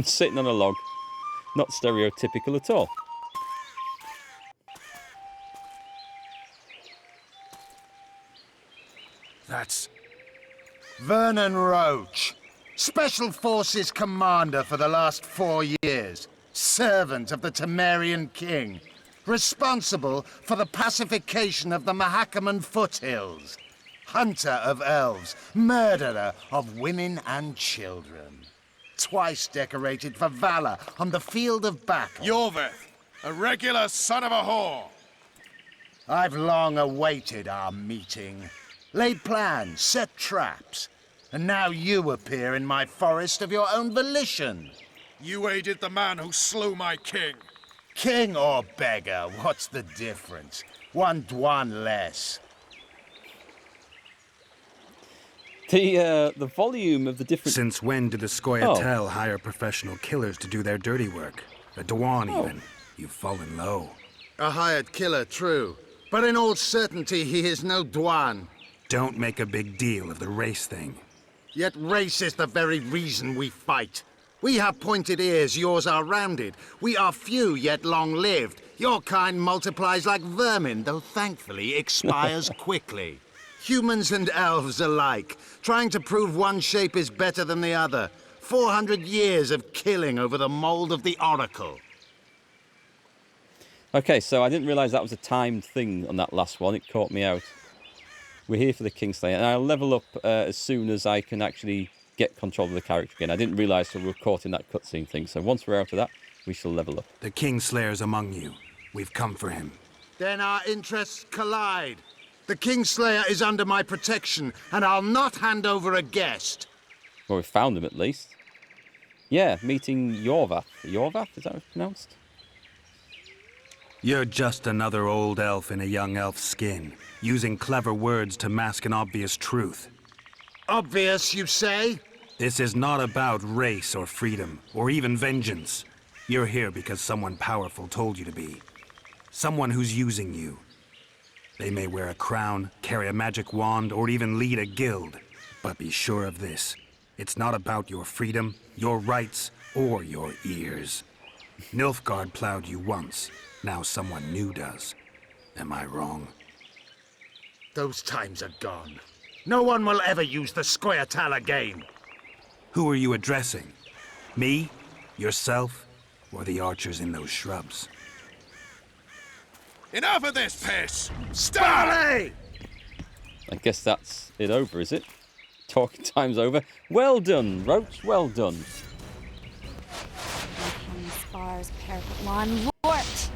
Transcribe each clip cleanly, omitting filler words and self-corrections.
Sitting on a log. Not stereotypical at all. That's... Vernon Roach, Special Forces Commander for the last 4 years. Servant of the Temerian King. Responsible for the pacification of the Mahakaman foothills. Hunter of elves. Murderer of women and children. Twice decorated for valor on the field of battle. Iorveth, a regular son of a whore. I've long awaited our meeting. Laid plans, set traps. And now you appear in my forest of your own volition. You aided the man who slew my king. King or beggar, what's the difference? One Dwan less. The volume of the different... Since when did the Scoia'tael hire professional killers to do their dirty work? A Dwan, even. You've fallen low. A hired killer, true. But in all certainty, he is no Dwan. Don't make a big deal of the race thing. Yet race is the very reason we fight. We have pointed ears, yours are rounded. We are few, yet long-lived. Your kind multiplies like vermin, though thankfully expires quickly. Humans and elves alike, trying to prove one shape is better than the other. 400 years of killing over the mold of the Oracle. Okay, so I didn't realise that was a timed thing on that last one. It caught me out. We're here for the Kingslayer, and I'll level up as soon as I can actually get control of the character again. I didn't realise we were caught in that cutscene thing, so once we're out of that, we shall level up. The Kingslayer's among you. We've come for him. Then our interests collide. The Kingslayer is under my protection, and I'll not hand over a guest. Well, we found him at least. Yeah, meeting Iorveth. Iorveth, is that how it's pronounced? You're just another old elf in a young elf's skin, using clever words to mask an obvious truth. Obvious, you say? This is not about race or freedom, or even vengeance. You're here because someone powerful told you to be. Someone who's using you. They may wear a crown, carry a magic wand, or even lead a guild. But be sure of this. It's not about your freedom, your rights, or your ears. Nilfgaard plowed you once. Now someone new does. Am I wrong? Those times are gone. No one will ever use the Scoia'tael again. Who are you addressing? Me? Yourself? Or the archers in those shrubs? Enough of this piss! Starley! I guess that's it over, is it? Talking time's over. Well done, Roach, well done. Spars, parapet lawn, warped!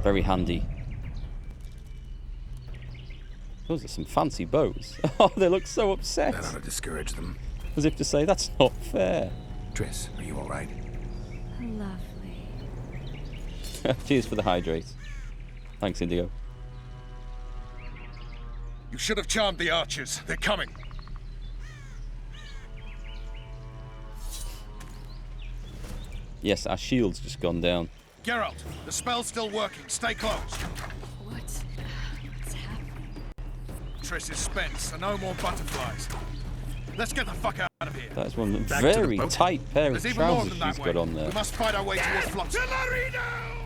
Very handy. Those are some fancy bows. Oh, they look so upset. That ought to discourage them. As if to say, that's not fair. Triss, are you all right? Lovely. Cheers for the hydrate. Thanks, Indigo. You should have charmed the archers. They're coming. Yes, our shield's just gone down. Geralt, the spell's still working. Stay close. What's happening? Triss is spent, so no more butterflies. Let's get the fuck out of here. That's one Back to the very boat. tight pair of There's even more trousers than that she's way. got on there. We must fight our way towards Flotsam. I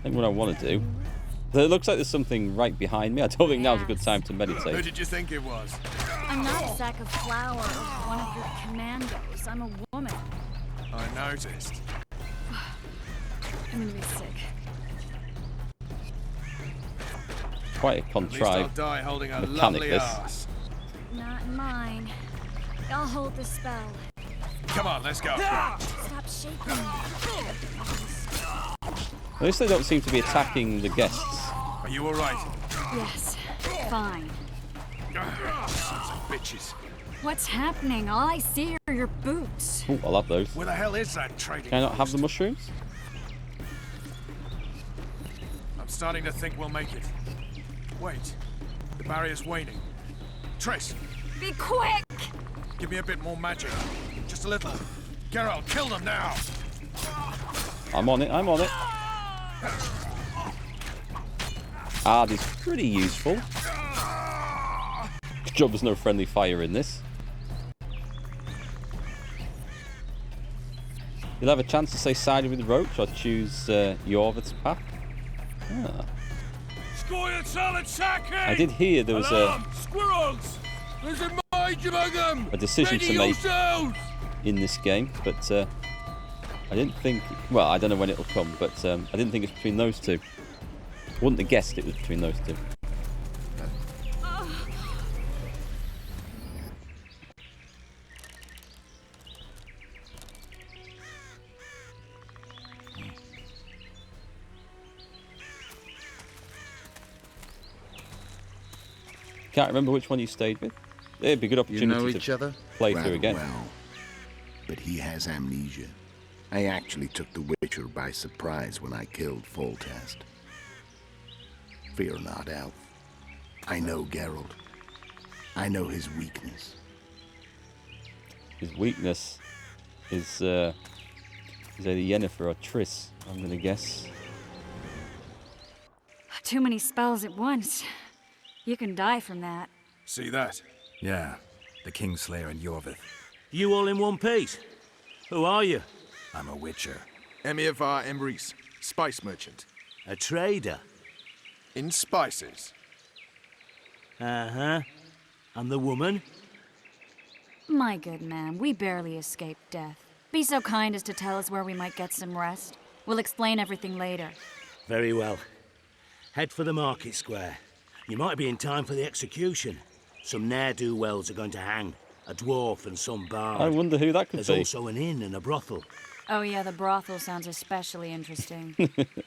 think what I want to do... It looks like there's something right behind me. I don't think now's a good time to Who meditate. did you think it was? I'm not a sack of flour or one of your commandos. I'm a woman. I noticed. I'm gonna be sick. Quite a At least I'll contrived die holding a mechanic, lovely this. ass. Not mine. I'll hold the spell. Come on, let's go. Stop shaking. At least they don't seem to be attacking the guests. Are you all right? Yes, fine. Sons of bitches. What's happening? All I see are your boots. Ooh, I'll have those. Where the hell is that trading Can I not have post? the mushrooms? I'm starting to think we'll make it. Wait, the barrier's waning. Triss, Be quick! give me a bit more magic. Just a little. Geralt, kill them now! I'm on it, I'm on it. Ard is pretty useful. Good job there's no friendly fire in this. You'll have a chance to stay sided with Roach or choose Iorveth's path. Ah. I did hear there was a decision to make in this game, but I didn't think... Well, I don't know when it'll come, but I didn't think it's between those two. Wouldn't have guessed it was between those two. Can't remember which one you stayed with. It'd be a good opportunity to play through again. Well, but he has amnesia. I actually took the Witcher by surprise when I killed Foltest. Fear not, Elf. I know Geralt. I know his weakness. His weakness is either Yennefer or Triss, I'm gonna guess. Too many spells at once. You can die from that. See that? Yeah, the Kingslayer and Iorveth. You all in one piece? Who are you? I'm a Witcher. Iorveth Emrys, spice merchant. A trader? In spices. Uh-huh. And the woman? My good man, we barely escaped death. Be so kind as to tell us where we might get some rest. We'll explain everything later. Very well. Head for the market square. You might be in time for the execution. Some ne'er-do-wells are going to hang. A dwarf and some bard. I wonder who that could There's be. also an inn and a brothel. Oh yeah, the brothel sounds especially interesting.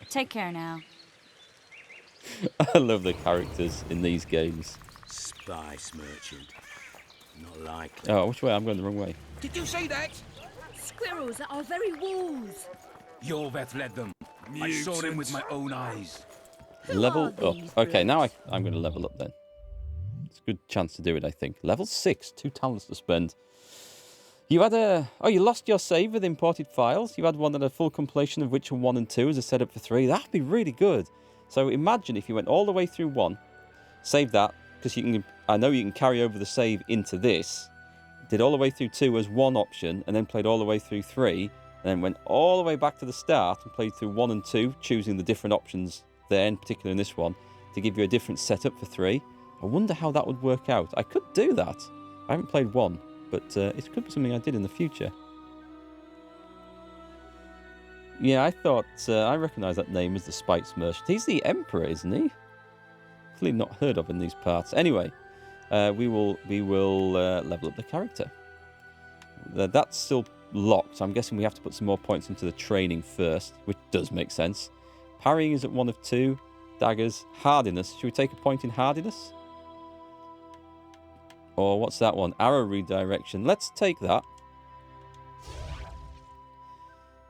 Take care now. I love the characters in these games. Spice merchant. Not likely. Oh, which way? I'm going the wrong way. Did you see that? Squirrels at our very walls. Iorveth led them. I saw them with my own eyes. Level are up. these Okay, now brutes? I'm going to level up then. It's a good chance to do it, I think. Level 6, 2 talents to spend. You had a... Oh, you lost your save with imported files. You had one that had a full completion of Witcher 1 and 2 as a setup for 3. That'd be really good. So imagine if you went all the way through 1, saved that, because you can... I know you can carry over the save into this. Did all the way through 2 as one option, and then played all the way through 3, and then went all the way back to the start and played through 1 and 2, choosing the different options there, in particular in this one, to give you a different setup for 3. I wonder how that would work out. I could do that. I haven't played 1, but it could be something I did in the future. Yeah, I thought... I recognise that name as the Spice Merchant. He's the Emperor, isn't he? Clearly not heard of in these parts. Anyway, we will level up the character. That's still locked, so I'm guessing we have to put some more points into the training first, which does make sense. Parrying is at 1 of 2. Daggers. Hardiness. Should we take a point in hardiness? Or what's that one? Arrow redirection. Let's take that.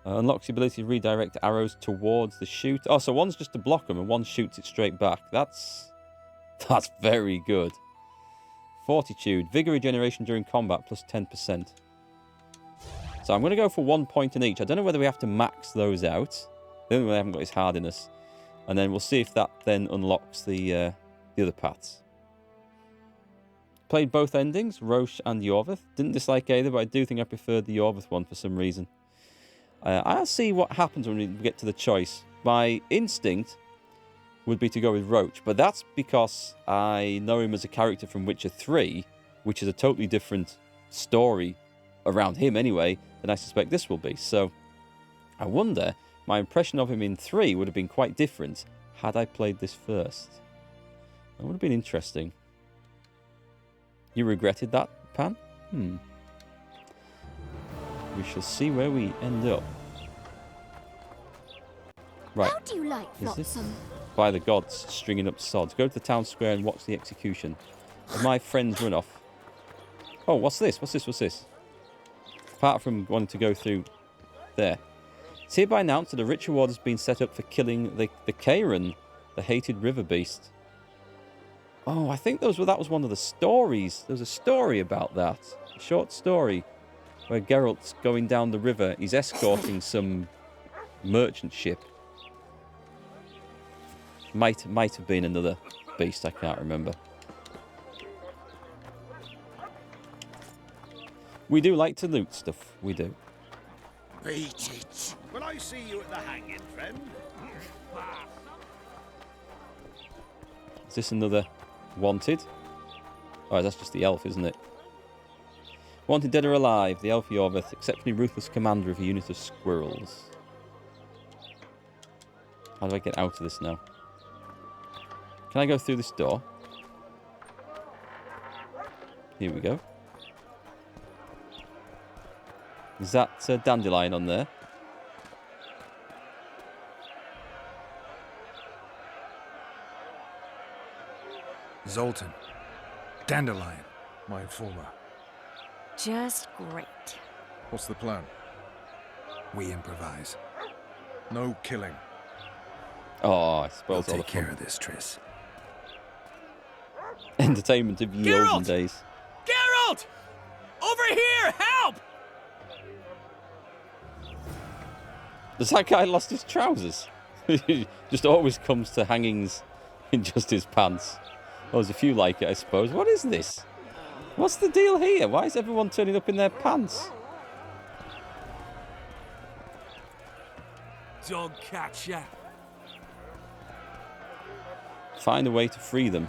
Unlocks the ability to redirect arrows towards the shoot. Oh, so one's just to block them and one shoots it straight back. That's very good. Fortitude. Vigor regeneration during combat plus 10%. So I'm going to go for 1 point in each. I don't know whether we have to max those out. The only one I haven't got is hardiness. And then we'll see if that then unlocks the other paths. Played both endings, Roche and Iorveth. Didn't dislike either, but I do think I preferred the Iorveth one for some reason. I'll see what happens when we get to the choice. My instinct would be to go with Roche, but that's because I know him as a character from Witcher 3, which is a totally different story around him anyway than I suspect this will be. So I wonder, my impression of him in 3 would have been quite different had I played this first. That would have been interesting. You regretted that, Pan? We shall see where we end up. Right. How do you like Is this flotsam? by the gods stringing up sods? Go to the town square and watch the execution. As my friends run off. Oh, what's this? What's this? What's this? Apart from wanting to go through there. It's hereby announced that a rich reward has been set up for killing the Karen, the hated river beast. Oh, I think that was one of the stories. There was a story about that. A short story where Geralt's going down the river. He's escorting some merchant ship. Might have been another beast, I can't remember. We do like to loot stuff, we do. Beat it. Will I see you at the hanging, friend? Is this another wanted? Oh, that's just the elf, isn't it? Wanted dead or alive, the elf Iorveth, exceptionally ruthless commander of a unit of squirrels. How do I get out of this now? Can I go through this door? Here we go. Is that dandelion on there? Zoltan. Dandelion, my informer. Just great. What's the plan? We improvise. No killing. Oh, I We'll spoiled all the take care fun. of this, Triss. Entertainment of the olden days. Geralt! Over here! Help! Does that guy lost his trousers? He just always comes to hangings in just his pants. Well, there's a few like it, I suppose. What is this? What's the deal here? Why is everyone turning up in their pants? Dog catcher. Find a way to free them.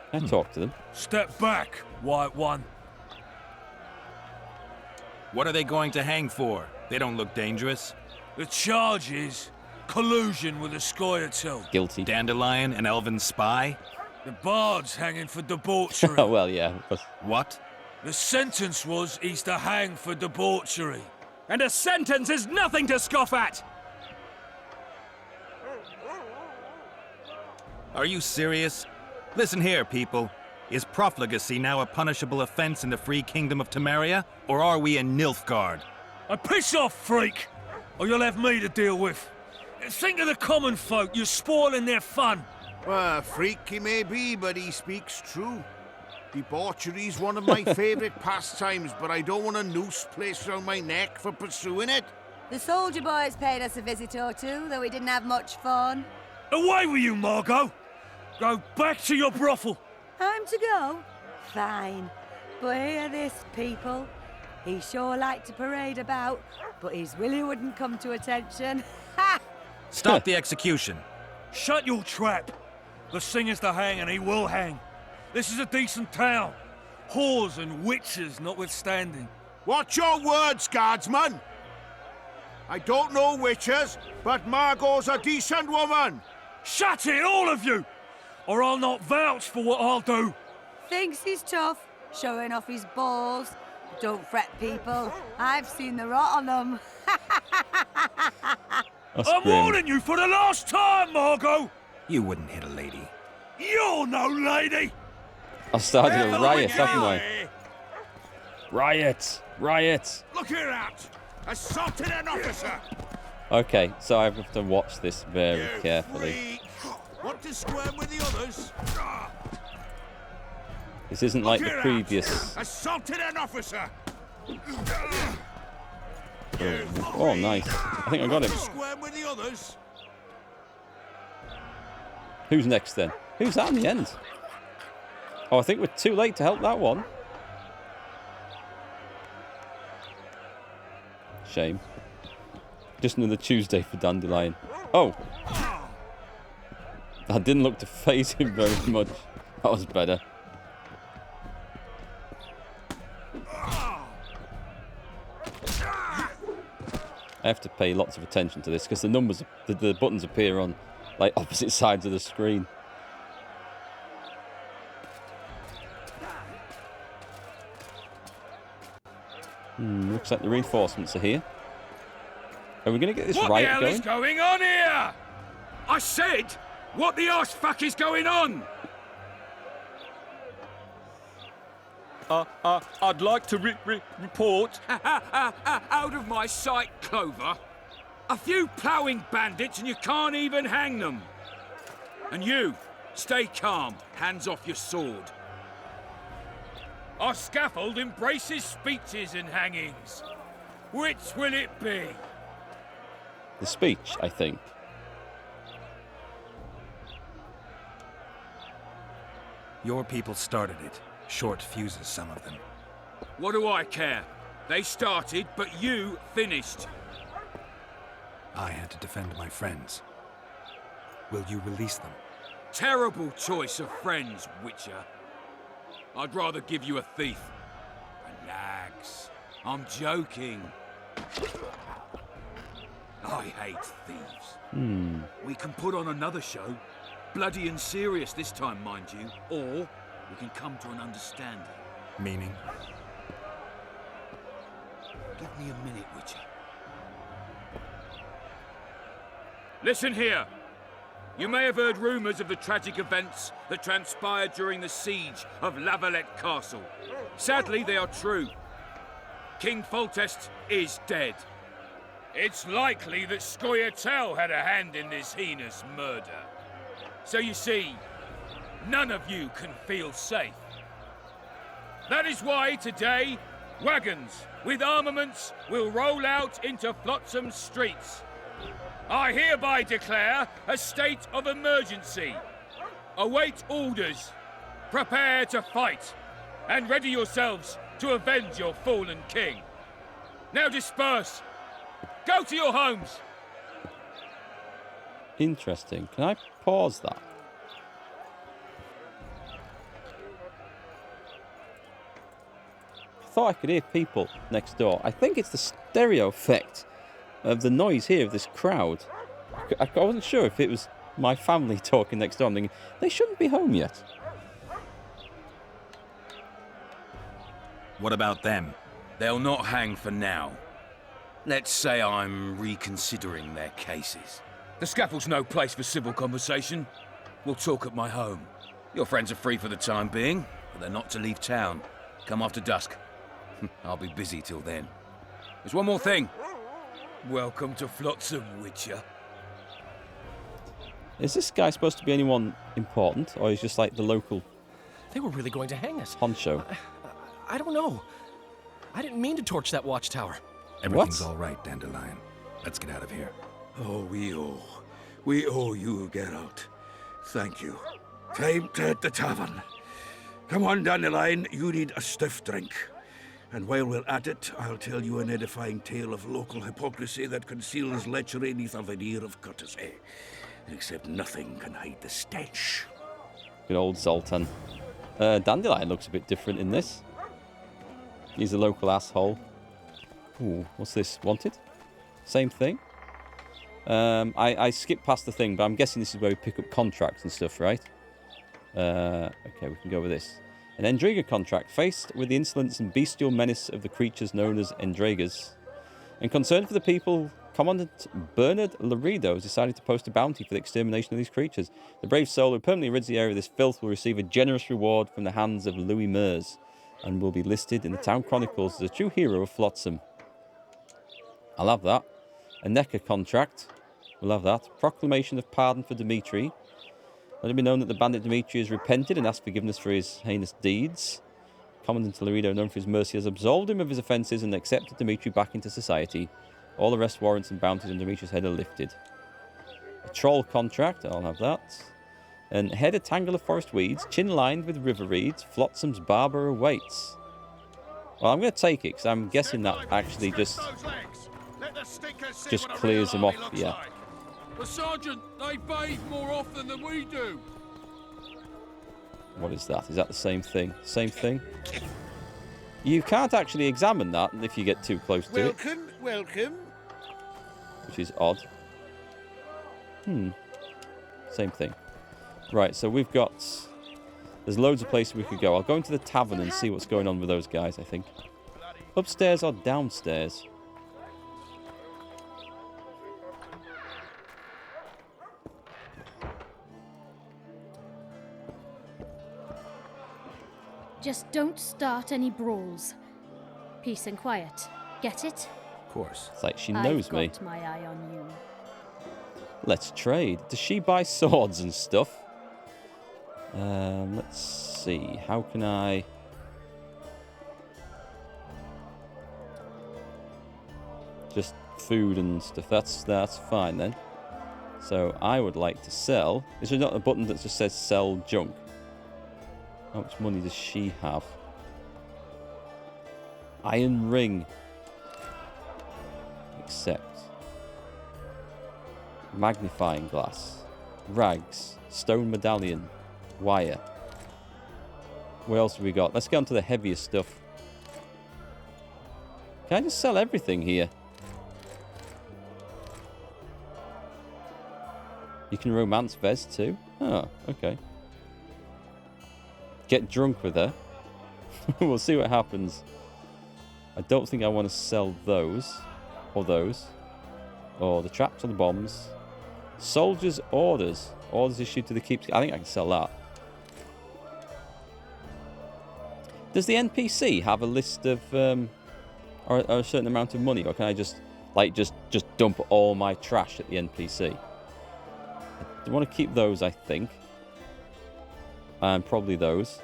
Can I talk to them? Step back, White One. What are they going to hang for? They don't look dangerous. The charge is collusion with a Scoia'tael. Guilty. Dandelion, an elven spy? The bard's hanging for debauchery. Oh, well, yeah. What? The sentence was he's to hang for debauchery. And a sentence is nothing to scoff at! Are you serious? Listen here, people. Is profligacy now a punishable offense in the free kingdom of Temeria? Or are we in Nilfgaard? Piss off, freak! Or you'll have me to deal with. Think of the common folk. You're spoiling their fun. Well, freak he may be, but he speaks true. Debauchery's one of my favourite pastimes, but I don't want a noose placed around my neck for pursuing it. The soldier boys paid us a visit or two, though we didn't have much fun. Away with you, Margot! Go back to your brothel. Time to go? Fine. But hear this, people. He sure liked to parade about, but his Willie wouldn't come to attention. Ha! Stop the execution. Shut your trap. The singer's to hang, and he will hang. This is a decent town. Whores and witches notwithstanding. Watch your words, guardsman! I don't know witches, but Margot's a decent woman! Shut it, all of you! Or I'll not vouch for what I'll do. Thinks he's tough, showing off his balls. Don't fret, people. I've seen the rot on them. I'm warning you for the last time, Margot! You wouldn't hit a lady. You're no lady! I've started a riot, haven't I? Riot! Riot! Look here out! Assaulted an officer! Okay, so I have to watch this very carefully. Freak. Want to squirm with the others? This isn't like the Look here previous. out. Assaulted an officer! Oh, nice. I think I got him. Squirm with the others? Who's next then? Who's that in the end? Oh, I think we're too late to help that one. Shame. Just another Tuesday for Dandelion. Oh! That didn't look to phase him very much. That was better. I have to pay lots of attention to this because the numbers, the buttons appear on like opposite sides of the screen. Looks like the reinforcements are here. Are we going to get this riot What the hell is going on here? I said, what the arse fuck is going on? I'd like to report out of my sight, Clover. A few ploughing bandits and you can't even hang them. And you, stay calm, hands off your sword. Our scaffold embraces speeches and hangings. Which will it be? The speech, I think. Your people started it. Short fuses, some of them. What do I care? They started, but you finished. I had to defend my friends. Will you release them? Terrible choice of friends, Witcher. I'd rather give you a thief. Relax. I'm joking. I hate thieves. We can put on another show. Bloody and serious this time, mind you. Or we can come to an understanding. Meaning? Give me a minute, Witcher. Listen here. You may have heard rumours of the tragic events that transpired during the siege of Lavalette Castle. Sadly, they are true. King Foltest is dead. It's likely that Scoia'tael had a hand in this heinous murder. So you see, none of you can feel safe. That is why today, wagons with armaments will roll out into Flotsam's streets. I hereby declare a state of emergency. Await orders. Prepare to fight. And ready yourselves to avenge your fallen king. Now disperse. Go to your homes. Interesting. Can I pause that? I thought I could hear people next door. I think it's the stereo effect of the noise here of this crowd. I wasn't sure if it was my family talking next door. I'm thinking, they shouldn't be home yet. What about them? They'll not hang for now. Let's say I'm reconsidering their cases. The scaffold's no place for civil conversation. We'll talk at my home. Your friends are free for the time being, but they're not to leave town. Come after dusk. I'll be busy till then. There's one more thing. Welcome to Flotsam, Witcher. Is this guy supposed to be anyone important, or is just like the local They were really going to hang us. honcho? I don't know. I didn't mean to torch that watchtower. Everything's all right, Dandelion. Let's get out of here. Oh, we owe you, Geralt. Thank you. Time to hit the tavern. Come on, Dandelion, you need a stiff drink. And while we're at it, I'll tell you an edifying tale of local hypocrisy that conceals lechery neath a veneer of courtesy. Except nothing can hide the stench. Good old Zoltan. Dandelion looks a bit different in this. He's a local asshole. Ooh, what's this? Wanted? Same thing. I skipped past the thing, but I'm guessing this is where we pick up contracts and stuff, right? Okay, we can go with this. An ENDREGA contract. Faced with the insolence and bestial menace of the creatures known as ENDREGAs, and concerned for the people, Commandant Bernard Laredo has decided to post a bounty for the extermination of these creatures. The brave soul who permanently rids the area of this filth will receive a generous reward from the hands of Louis Mers, and will be listed in the town chronicles as a true hero of Flotsam. I'll have that. A NEKKER contract. We'll have that. Proclamation of pardon for Dimitri. Let it be known that the bandit Dimitri has repented and asked forgiveness for his heinous deeds. Commandant Laredo, known for his mercy, has absolved him of his offences and accepted Dimitri back into society. All arrest warrants and bounties on Dimitri's head are lifted. A troll contract. I'll have that. And head a tangle of forest weeds, chin lined with river reeds, Flotsam's barber awaits. Well, I'm going to take it because I'm guessing that actually just clears him off. Yeah. But Sergeant, they bathe more often than we do. What is that? Is that the same thing? Same thing? You can't actually examine that if you get too close to it. Welcome. Which is odd. Same thing. Right, so we've got... There's loads of places we could go. I'll go into the tavern and see what's going on with those guys, I think. Upstairs or downstairs? Just don't start any brawls. Peace and quiet. Get it? Of course. It's like she knows me. I've got my eye on you. Let's trade. Does she buy swords and stuff? Let's see. How can I... Just food and stuff. That's fine then. So I would like to sell... Is there not a button that just says sell junk? How much money does she have? Iron ring. Accept. Magnifying glass. Rags. Stone medallion. Wire. What else have we got? Let's get on to the heaviest stuff. Can I just sell everything here? You can romance Vez too? Oh, okay. Get drunk with her. We'll see what happens. I don't think I want to sell those. Or those. Or the traps or the bombs. Soldiers' orders. Orders issued to the keep. I think I can sell that. Does the NPC have a list of... or a certain amount of money? Or can I just... like, just dump all my trash at the NPC? I want to keep those, I think. And probably those.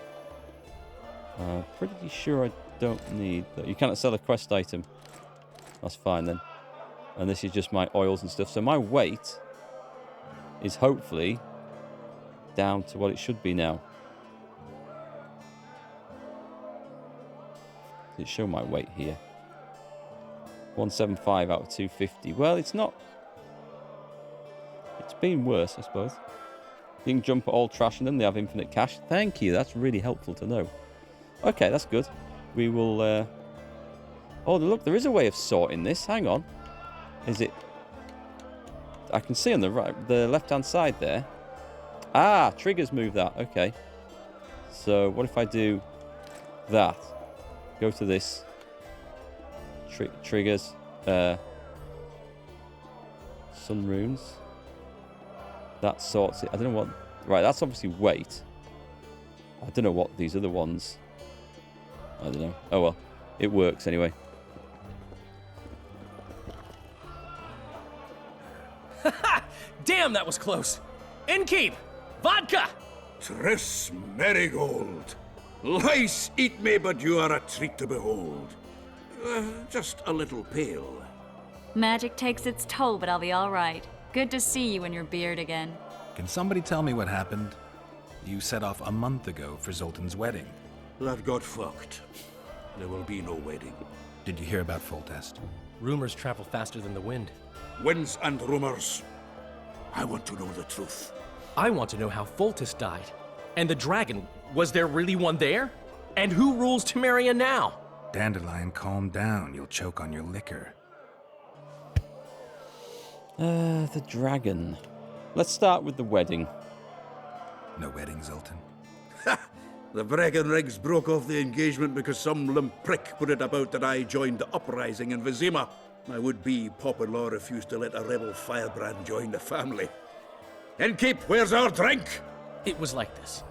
Pretty sure I don't need... You cannot sell a quest item. That's fine then. And this is just my oils and stuff. So my weight is hopefully down to what it should be now. Does it show my weight here? 175 out of 250. Well, it's not... It's been worse, I suppose. You can jump at all trash in them. They have infinite cash. Thank you. That's really helpful to know. Okay, that's good. We will... Oh, look, there is a way of sorting this. Hang on. Is it... I can see on the right, the left-hand side there. Ah, triggers move that. Okay. So, what if I do that? Go to this. Triggers. Sun runes. That sorts it. I don't know what... Right, that's obviously weight. I don't know what these other ones... I don't know. Oh well. It works anyway. Damn, that was close. Innkeep! Vodka! Triss Marigold. Lice eat me, but you are a treat to behold. Just a little pale. Magic takes its toll, but I'll be all right. Good to see you in your beard again. Can somebody tell me what happened? You set off a month ago for Zoltan's wedding. That got fucked. There will be no wedding. Did you hear about Foltest? Rumors travel faster than the wind. Winds and rumors. I want to know the truth. I want to know how Foltest died. And the dragon, was there really one there? And who rules Temeria now? Dandelion, calm down. You'll choke on your liquor. The dragon. Let's start with the wedding. No wedding, Zoltan? The Breckenrigs broke off the engagement because some limp prick put it about that I joined the uprising in Vizima. My would-be Popper-in-law refused to let a rebel firebrand join the family. Innkeep, where's our drink? It was like this.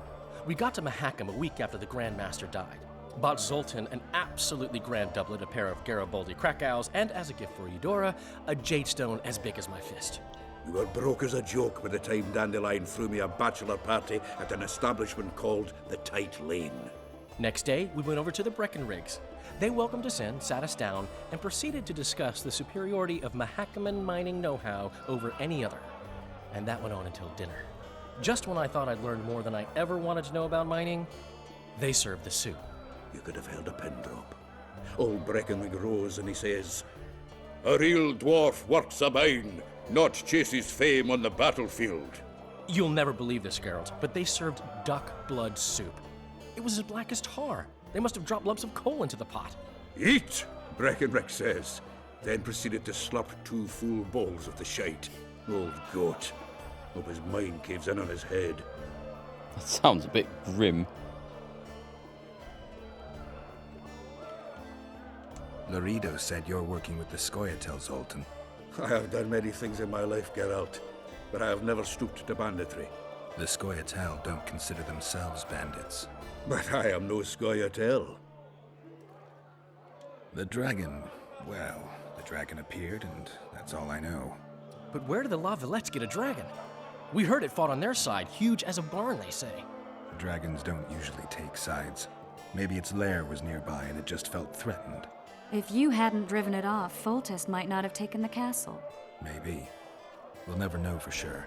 We got to Mahakam a week after the Grand Master died. Bought Zoltan an absolutely grand doublet, a pair of Garibaldi Krakau's, and as a gift for Eudora, a jade stone as big as my fist. You were broke as a joke by the time Dandelion threw me a bachelor party at an establishment called the Tight Lane. Next day, we went over to the Breckenrigs. They welcomed us in, sat us down, and proceeded to discuss the superiority of Mahakaman mining know-how over any other. And that went on until dinner. Just when I thought I'd learned more than I ever wanted to know about mining, they served the soup. You could have held a pin drop. Old Breckenrig rose and he says, "A real dwarf works a mine, not chases fame on the battlefield." You'll never believe this, Geralt, but they served duck blood soup. It was as black as tar. They must have dropped lumps of coal into the pot. "Eat," Breckenrig says, then proceeded to slurp 2 full bowls of the shite. Old goat. Hope his mind caves in on his head. That sounds a bit grim. Laredo said you're working with the Scoia'tael, Zoltan. I have done many things in my life, Geralt, but I have never stooped to banditry. The Scoia'tael don't consider themselves bandits. But I am no Scoia'tael. The dragon, well, the dragon appeared, and that's all I know. But where did the La Villettes get a dragon? We heard it fought on their side, huge as a barn, they say. Dragons don't usually take sides. Maybe its lair was nearby and it just felt threatened. If you hadn't driven it off, Foltest might not have taken the castle. Maybe. We'll never know for sure.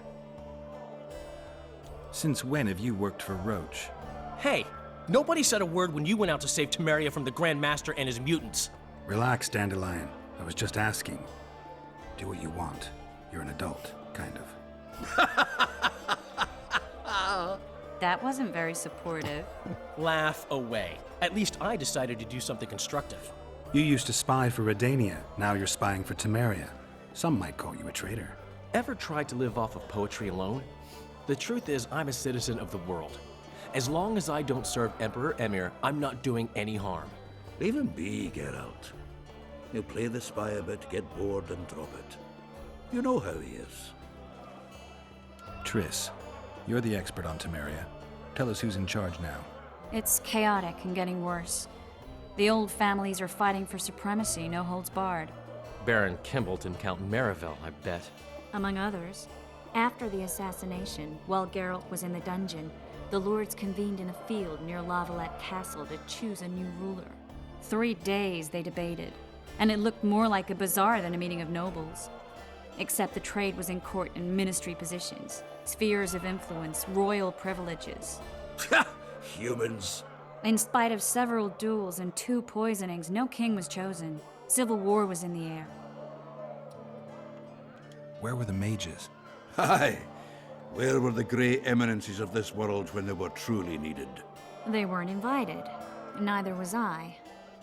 Since when have you worked for Roach? Hey, nobody said a word when you went out to save Temeria from the Grand Master and his mutants. Relax, Dandelion. I was just asking. Do what you want. You're an adult. kind of. That wasn't very supportive. Laugh away. At least I decided to do something constructive. You used to spy for Redania, now you're spying for Temeria. Some might call you a traitor. Ever tried to live off of poetry alone? The truth is, I'm a citizen of the world. As long as I don't serve Emperor Emir, I'm not doing any harm. Leave him be, Geralt. He'll play the spy a bit, get bored, and drop it. You know how he is. Triss, you're the expert on Temeria. Tell us who's in charge now. It's chaotic and getting worse. The old families are fighting for supremacy, no holds barred. Baron Kimbolt and Count Markgfl, I bet. Among others. After the assassination, while Geralt was in the dungeon, the lords convened in a field near Lavalette Castle to choose a new ruler. 3 days they debated, and it looked more like a bazaar than a meeting of nobles. Except the trade was in court and ministry positions, spheres of influence, royal privileges. Humans. In spite of several duels and 2 poisonings, no king was chosen. Civil war was in the air. Where were the mages? Aye. Where were the grey eminences of this world when they were truly needed? They weren't invited. Neither was I.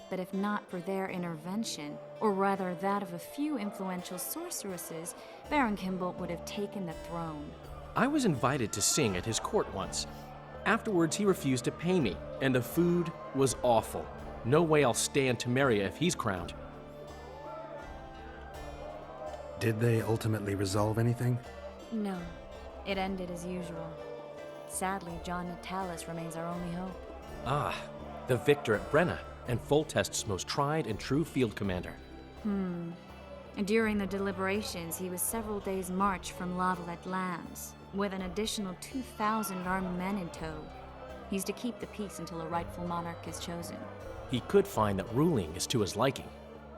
But if not for their intervention, or rather that of a few influential sorceresses, Baron Kimbolt would have taken the throne. I was invited to sing at his court once. Afterwards, he refused to pay me, and the food was awful. No way I'll stay in Temeria if he's crowned. Did they ultimately resolve anything? No. It ended as usual. Sadly, John Natalis remains our only hope. Ah, the victor at Brenna, and Foltest's most tried and true field commander. During the deliberations, he was several days' march from Lavalette lands, with an additional 2,000 armed men in tow. He's to keep the peace until a rightful monarch is chosen. He could find that ruling is to his liking.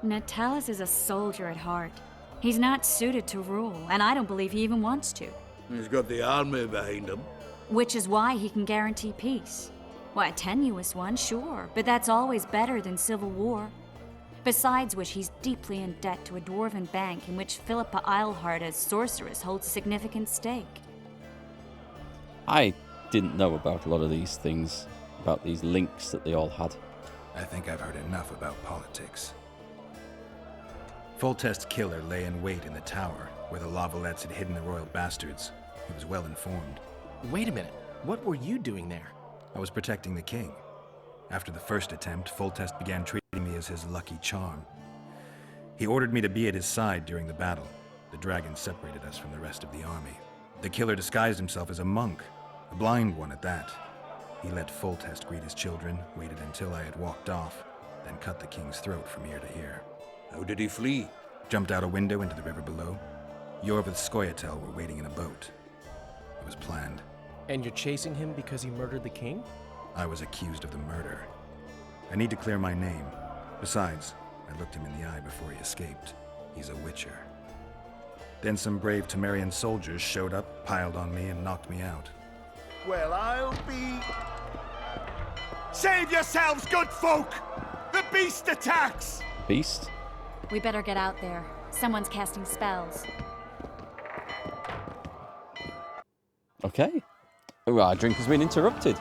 Natalis is a soldier at heart. He's not suited to rule, and I don't believe he even wants to. He's got the army behind him. Which is why he can guarantee peace. Why, a tenuous one, sure, but that's always better than civil war. Besides which, he's deeply in debt to a dwarven bank in which Philippa Eilhart as sorceress holds a significant stake. I didn't know about a lot of these things, about these links that they all had. I think I've heard enough about politics. Foltest's killer lay in wait in the tower, where the Lavalettes had hidden the royal bastards. He was well informed. Wait a minute, what were you doing there? I was protecting the king. After the first attempt, Foltest began treating me as his lucky charm. He ordered me to be at his side during the battle. The dragon separated us from the rest of the army. The killer disguised himself as a monk, a blind one at that. He let Foltest greet his children, waited until I had walked off, then cut the king's throat from ear to ear. How did he flee? Jumped out a window into the river below. Iorveth Skoyatel were waiting in a boat. It was planned. And you're chasing him because he murdered the king? I was accused of the murder. I need to clear my name. Besides, I looked him in the eye before he escaped. He's a witcher. Then some brave Temerian soldiers showed up, piled on me, and knocked me out. Well, I'll be... Save yourselves, good folk! The beast attacks! Beast? We better get out there. Someone's casting spells. Okay. Oh, our drink has been interrupted.